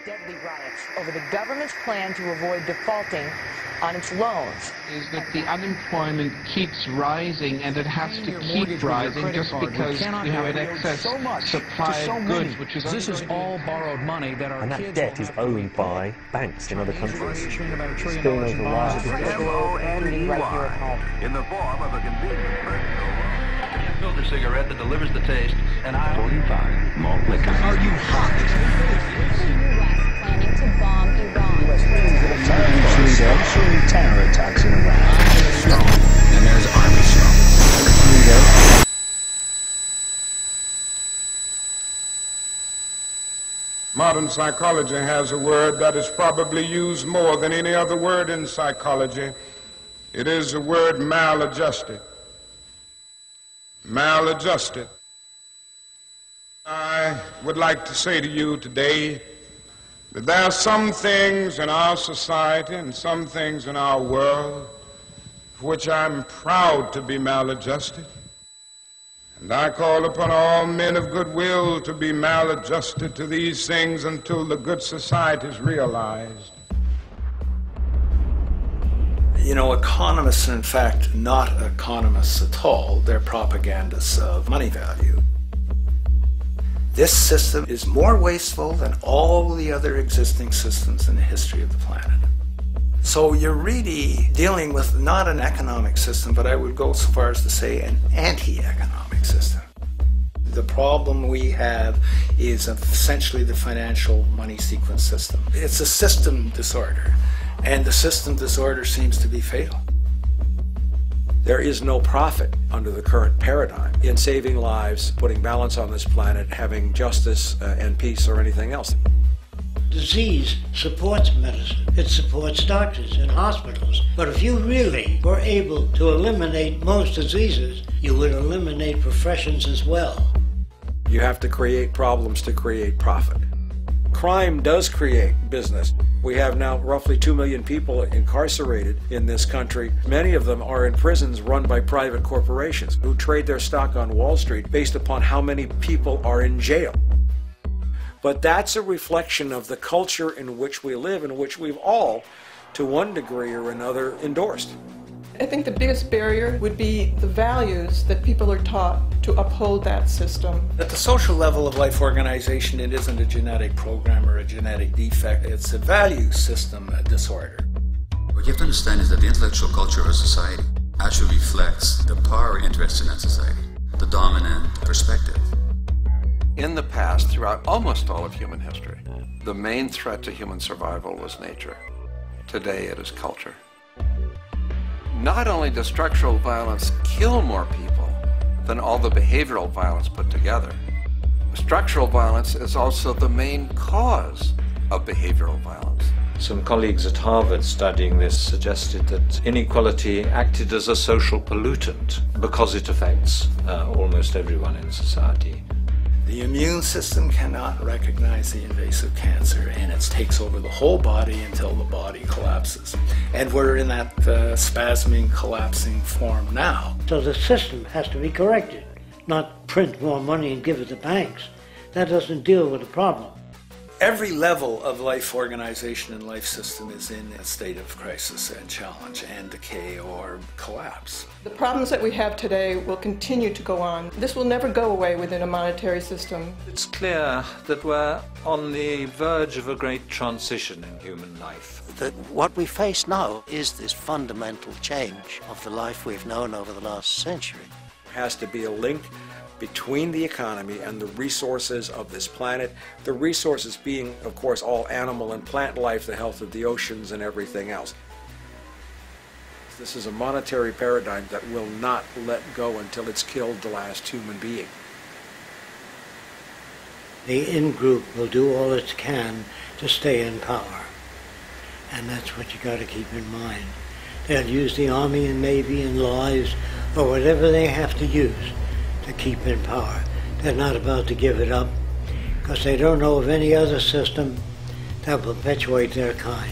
deadly riots over the government's plan to avoid defaulting on its loans. Is that the unemployment keeps rising, and it has to keep rising just because we have an excess supply of goods, which is this is all borrowed money that our and that debt is owned by banks in other countries. It's been over wires. In the form of a convenient personal filter cigarette that delivers the taste, and 45 malt liquor. Are you hot? Planning to bomb Iran. Sponsoring terror attacks in Iraq. And there's Armstrong. Modern psychology has a word that is probably used more than any other word in psychology. It is the word maladjusted. Maladjusted. I would like to say to you today that there are some things in our society and some things in our world for which I'm proud to be maladjusted. And I call upon all men of goodwill to be maladjusted to these things until the good society is realized. You know, economists are in fact not economists at all. They're propagandists of money value. This system is more wasteful than all the other existing systems in the history of the planet. So you're really dealing with not an economic system, but I would go so far as to say an anti-economic system. The problem we have is essentially the financial money sequence system. It's a system disorder, and the system disorder seems to be fatal. There is no profit under the current paradigm in saving lives, putting balance on this planet, having justice and peace or anything else. Disease supports medicine. It supports doctors and hospitals. But if you really were able to eliminate most diseases, you would eliminate professions as well. You have to create problems to create profit. Crime does create business. We have now roughly 2 million people incarcerated in this country. Many of them are in prisons run by private corporations who trade their stock on Wall Street based upon how many people are in jail. But that's a reflection of the culture in which we live, in which we've all, to one degree or another, endorsed. I think the biggest barrier would be the values that people are taught to uphold that system. At the social level of life organization, it isn't a genetic program or a genetic defect. It's a value system disorder. What you have to understand is that the intellectual culture of a society actually reflects the power interests in that society, the dominant perspective. In the past, throughout almost all of human history, the main threat to human survival was nature. Today it is culture. Not only does structural violence kill more people than all the behavioral violence put together, structural violence is also the main cause of behavioral violence. Some colleagues at Harvard studying this suggested that inequality acted as a social pollutant because it affects almost everyone in society. The immune system cannot recognize the invasive cancer, and it takes over the whole body until the body collapses. And we're in that spasming, collapsing form now. So the system has to be corrected, not print more money and give it to banks. That doesn't deal with the problem. Every level of life organization and life system is in a state of crisis and challenge and decay or collapse. The problems that we have today will continue to go on. This will never go away within a monetary system. It's clear that we're on the verge of a great transition in human life. That what we face now is this fundamental change of the life we've known over the last century. There has to be a link between the economy and the resources of this planet, the resources being, of course, all animal and plant life, the health of the oceans and everything else. This is a monetary paradigm that will not let go until it's killed the last human being. The in-group will do all it can to stay in power. And that's what you got to keep in mind. They'll use the Army and Navy and lies or whatever they have to use to keep in power. They're not about to give it up because they don't know of any other system that will perpetuate their kind.